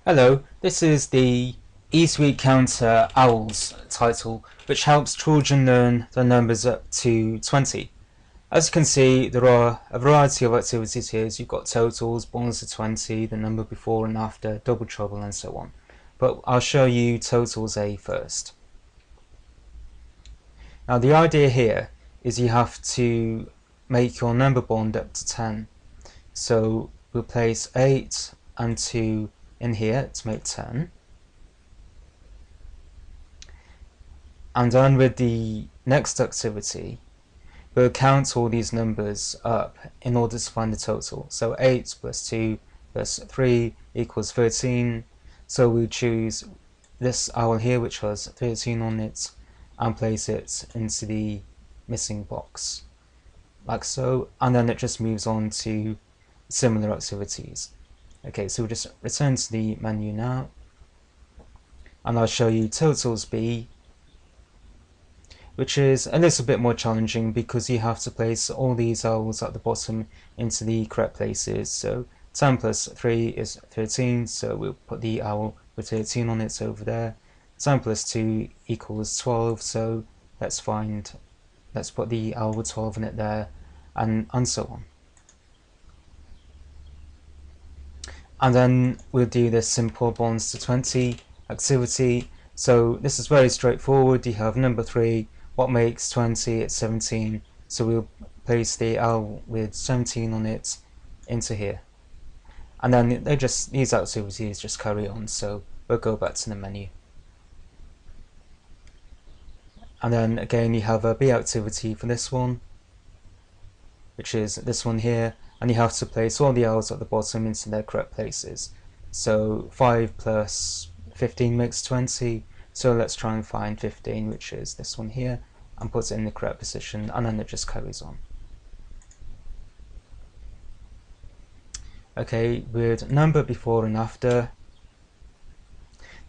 Hello, this is the eSweet Counter Owls title, which helps children learn the numbers up to 20. As you can see, there are a variety of activities here. So you've got totals, bonus to 20, the number before and after, double trouble, and so on. But I'll show you totals A first. Now the idea here is you have to make your number bond up to 10. So we'll place 8 and 2 in here to make 10. And then with the next activity, we'll count all these numbers up in order to find the total. So 8 plus 2 plus 3 equals 13. So we'll choose this owl here, which has 13 on it, and place it into the missing box, like so. And then it just moves on to similar activities. Okay, so we'll just return to the menu now, and I'll show you totals B, which is a little bit more challenging because you have to place all these owls at the bottom into the correct places. So 10 plus 3 is 13, so we'll put the owl with 13 on it over there. 10 plus 2 equals 12, so let's put the owl with 12 on it there, and so on. And then we'll do this simple bonds to 20 activity. So this is very straightforward. You have number 3, what makes 20? It's 17. So we'll place the owl with 17 on it into here. And then these activities just carry on. So we'll go back to the menu. And then again you have a B activity for this one, which is this one here. And you have to place all the owls at the bottom into their correct places. So 5 plus 15 makes 20. So let's try and find 15, which is this one here, and put it in the correct position, and then it just carries on. Okay, with number before and after,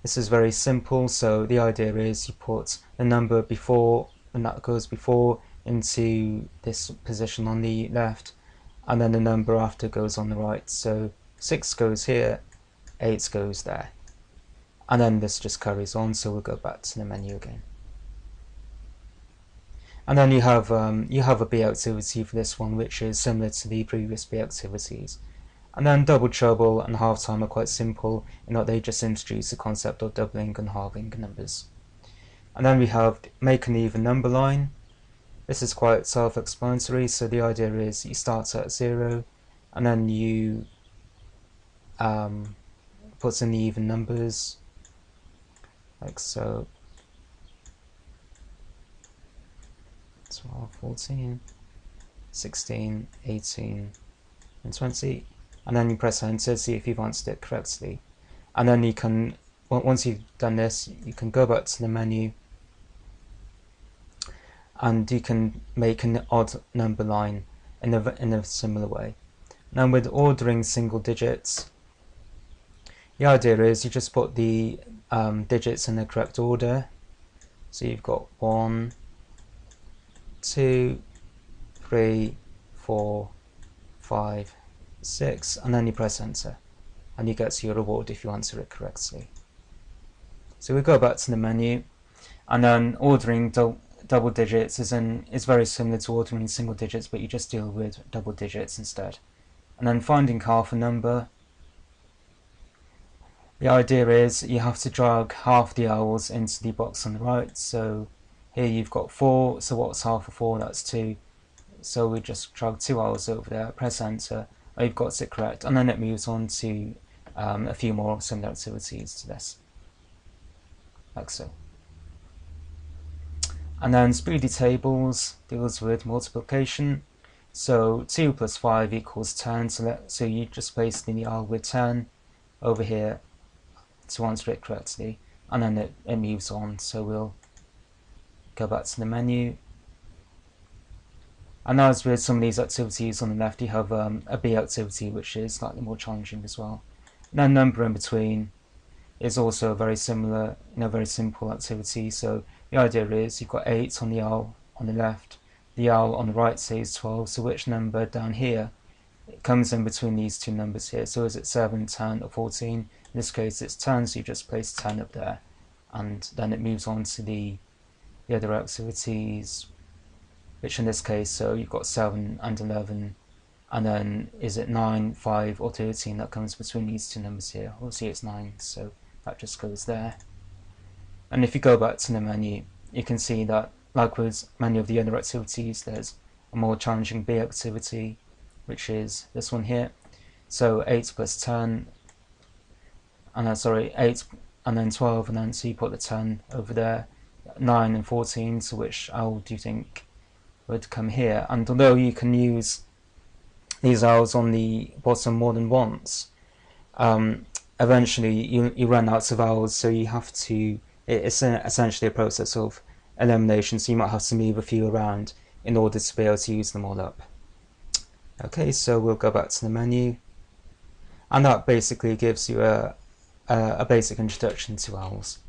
this is very simple. So the idea is you put the number before, and that goes before, into this position on the left, and then the number after goes on the right. So 6 goes here, 8 goes there, and then this just carries on. So we'll go back to the menu again. And then you have a B activity for this one, which is similar to the previous B activities. And then double trouble and half time are quite simple in that they just introduce the concept of doubling and halving numbers. And then we have make an even number line. This is quite self-explanatory. So the idea is you start at 0, and then you put in the even numbers, like so. 12, 14, 16, 18, and 20. And then you press enter to see if you've answered it correctly. And then you can, once you've done this, you can go back to the menu, and you can make an odd number line in a similar way. Now with ordering single digits, the idea is you just put the digits in the correct order. So you've got 1, 2, 3, 4, 5, 6, and then you press enter, and you get your reward if you answer it correctly. So we go back to the menu, and then ordering double digits is very similar to ordering single digits, but you just deal with double digits instead. And then finding half a number, the idea is you have to drag half the owls into the box on the right. So here you've got 4, so what's half of 4? That's 2. So we just drag 2 owls over there, press enter, and you've got it correct, and then it moves on to a few more similar activities to this, like so. And then speedy tables deals with multiplication. So 2 plus 5 equals 10, so you just place the owl with 10 over here to answer it correctly, and then it moves on. So we'll go back to the menu. And as with some of these activities on the left, you have a B activity, which is slightly more challenging as well. And then number in between is also a very similar, very simple activity. So the idea is you've got 8 on the owl on the left, the owl on the right says 12, so which number down here it comes in between these two numbers here. So is it 7, 10, or 14? In this case it's 10, so you just place 10 up there, and then it moves on to the other activities, which in this case, so you've got 7 and 11, and then is it 9, 5, or 13 that comes between these two numbers here? Obviously it's 9, so that just goes there. And if you go back to the menu, you can see that, like with many of the other activities, there's a more challenging B activity, which is this one here. So 8 plus 10, and then 8 and then 12, and then so you put the 10 over there, 9 and 14, so which owl do you think would come here? And although you can use these owls on the bottom more than once, eventually you run out of owls, so you have to, it's essentially a process of elimination, so you might have to move a few around in order to be able to use them all up. Okay, so we'll go back to the menu, and that basically gives you a basic introduction to owls.